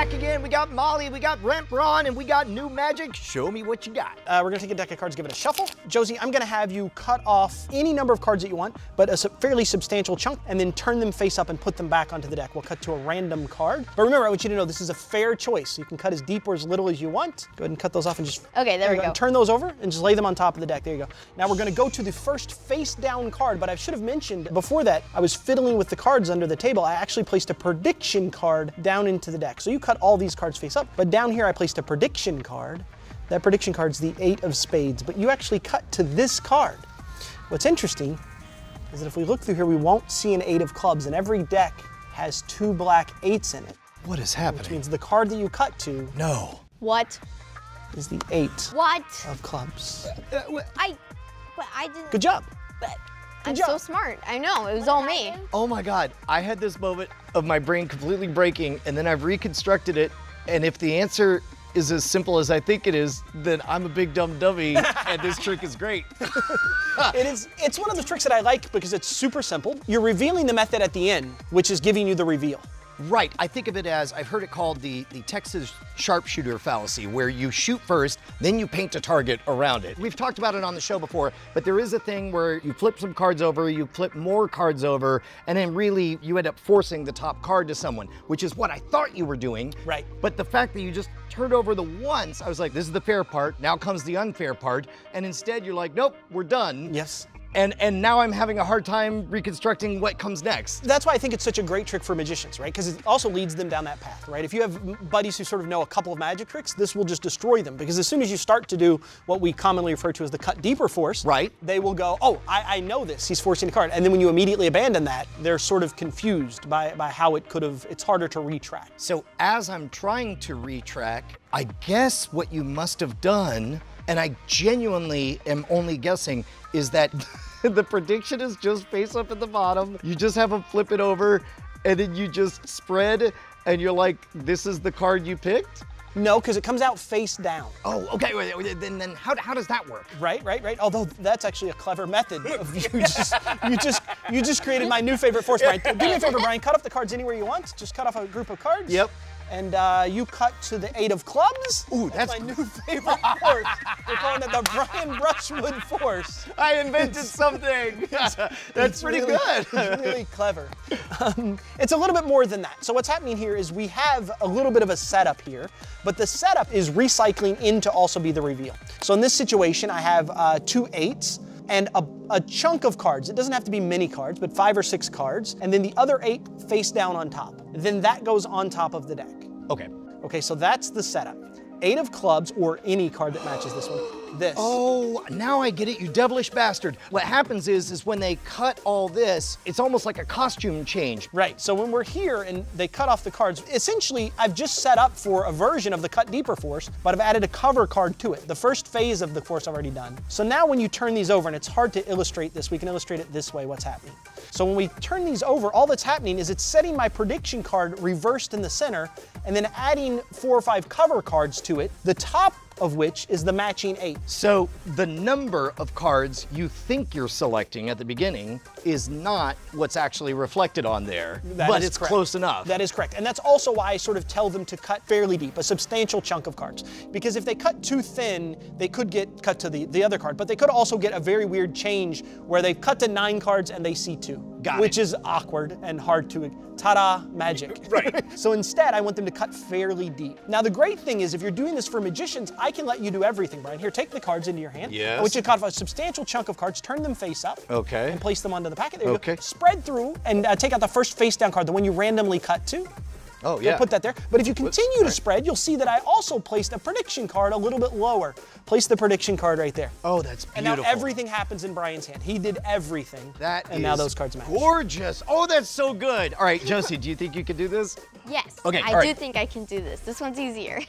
back again. We got Molly, we got Brent Braun, and we got new magic. Show me what you got. We're gonna take a deck of cards, give it a shuffle. Josie, I'm gonna have you cut off any number of cards that you want, but a fairly substantial chunk, and then turn them face up and put them back onto the deck. We'll cut to a random card. But remember, I want you to know this is a fair choice. You can cut as deep or as little as you want. Go ahead and cut those off and just... Okay, there we go. And turn those over and just lay them on top of the deck. There you go. Now we're gonna go to the first face down card, but I should have mentioned before that, I was fiddling with the cards under the table. I actually placed a prediction card down into the deck. So you cut all these cards face up, but down here I placed a prediction card. That prediction card's the 8 of spades, but you actually cut to this card. What's interesting is that if we look through here, we won't see an 8 of clubs, and every deck has 2 black 8s in it. What is happening? Which means the card that you cut to What? is the 8 What? of clubs. I didn't. Good job. But I'm job. so smart. I know, it was all me. Oh my God, I had this moment of my brain completely breaking, and then I've reconstructed it, and if the answer is as simple as I think it is, then I'm a big dumb dummy, and this trick is great. It's one of the tricks that I like because it's super simple. You're revealing the method at the end, which is giving you the reveal. Right, I think of it as, I've heard it called the Texas sharpshooter fallacy, where you shoot first, then you paint a target around it. We've talked about it on the show before, but there is a thing where you flip some cards over, you flip more cards over, and then really you end up forcing the top card to someone, which is what I thought you were doing. Right. But the fact that you just turned over the once, I was like, this is the fair part, now comes the unfair part, and instead you're like, nope, we're done. Yes. And now I'm having a hard time reconstructing what comes next. That's why I think it's such a great trick for magicians, right? Because it also leads them down that path, right? If you have buddies who sort of know a couple of magic tricks, this will just destroy them. Because as soon as you start to do what we commonly refer to as the cut deeper force, right, they will go, oh, I know this, he's forcing a card. And then when you immediately abandon that, they're sort of confused by how it could have, it's harder to retrack. So as I'm trying to retrack, I guess what you must have done, and I genuinely am only guessing, is that the prediction is just face up at the bottom. You just have them flip it over, and then you just spread, and you're like, this is the card you picked? No, because it comes out face down. Oh, okay, then how does that work? Right. Although that's actually a clever method. Of you just created my new favorite force, Brian. Do me a favor, Brian, cut off the cards anywhere you want. Just cut off a group of cards. Yep. And you cut to the 8 of clubs. Ooh, that's my new favorite force. We're calling it the Brian Brushwood force. I invented something. That's pretty good. It's really clever. It's a little bit more than that. So what's happening here is we have a little bit of a setup here, but the setup is recycling in to also be the reveal. So in this situation, I have 2 8s. And a chunk of cards. It doesn't have to be many cards, but 5 or 6 cards, and then the other 8 face down on top. Then that goes on top of the deck. Okay. Okay, so that's the setup. 8 of clubs, or any card that matches this one. This. Oh, now I get it, you devilish bastard. What happens is when they cut all this, it's almost like a costume change. Right, so when we're here and they cut off the cards, essentially I've just set up for a version of the cut deeper force, but I've added a cover card to it. The first phase of the force I've already done. So now when you turn these over, and it's hard to illustrate this, we can illustrate it this way, what's happening. So when we turn these over, all that's happening is it's setting my prediction card reversed in the center, and then adding 4 or 5 cover cards to it, the top of which is the matching 8. So the number of cards you think you're selecting at the beginning is not what's actually reflected on there, but it's close enough. That is correct. And that's also why I sort of tell them to cut fairly deep, a substantial chunk of cards. Because if they cut too thin, they could get cut to the other card, but they could also get a very weird change where they've cut to 9 cards and they see 2. Which is awkward and hard to, ta-da, magic. Right. So instead, I want them to cut fairly deep. Now the great thing is if you're doing this for magicians, I can let you do everything, Brian. Here, take the cards into your hand. Yes. I want you to cut off a substantial chunk of cards, turn them face up. Okay. And place them onto the packet. There you Okay. go. Spread through and take out the first face down card, the one you randomly cut to. Oh, yeah. Put that there. But if you continue to spread, you'll see that I also placed a prediction card a little bit lower. Place the prediction card right there. Oh, that's beautiful. And now everything happens in Brian's hand. He did everything. And now those cards match. Gorgeous. Oh, that's so good. All right, Josie, do you think you can do this? Yes. Okay, I do think I can do this. This one's easier.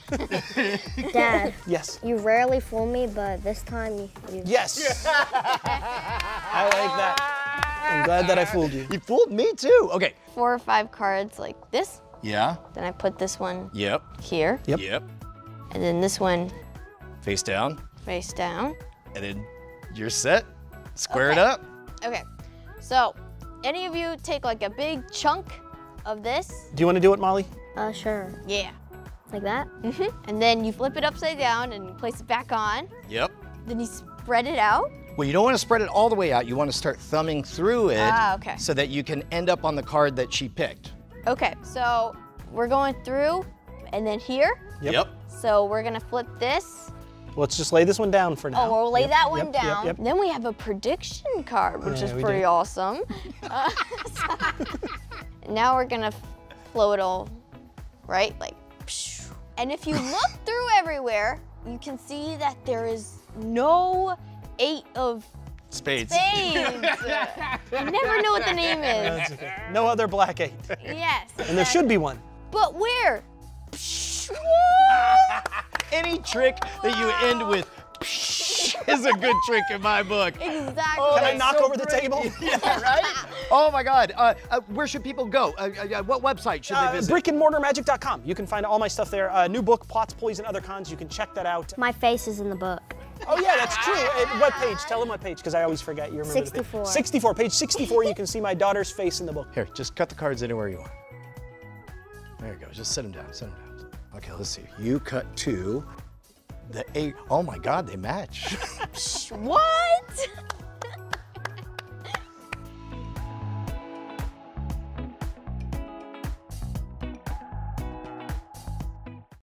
Dad. Yes. You rarely fool me, but this time you... Yes. I like that. I'm glad that I fooled you. You fooled me too. Okay. 4 or 5 cards like this. Yeah. Then I put this one Yep. here. Yep. And then this one Face down. face down. And then you're set. Square it up. Okay. So, any of you take like a big chunk of this? Do you want to do it, Molly? Sure. Yeah. Like that? And then you flip it upside down and place it back on. Yep. Then you spread it out. Well, you don't want to spread it all the way out. You want to start thumbing through it Okay. so that you can end up on the card that she picked. Okay, so we're going through and then here. Yep. So we're gonna flip this. Let's just lay this one down for now. Oh, we'll lay that one yep, down. Yep. Then we have a prediction card, which Yeah, is we pretty do. awesome. Now we're gonna flow it all, right? Like, and if you look through everywhere, you can see that there is no 8 of Spades. spades. I never know what the name is. That's okay. No other black 8. Yes. And there should be one. But where? Any trick that you end with is a good trick in my book. Exactly. Can I knock so over the great. table? Yeah, right? Oh my God. Where should people go? What website should they visit? brickandmortarmagic.com. You can find all my stuff there. New book, Plots, Ploys, and Other Cons. You can check that out. My face is in the book. Oh yeah, that's true. What page? Tell them what page, because I always forget. You remember the page. 64. 64. Page 64. You can see my daughter's face in the book. Here, just cut the cards anywhere you want. There you go. Just set them down. Set them down. Okay, let's see. You cut 2. The 8. Oh my God, they match. What?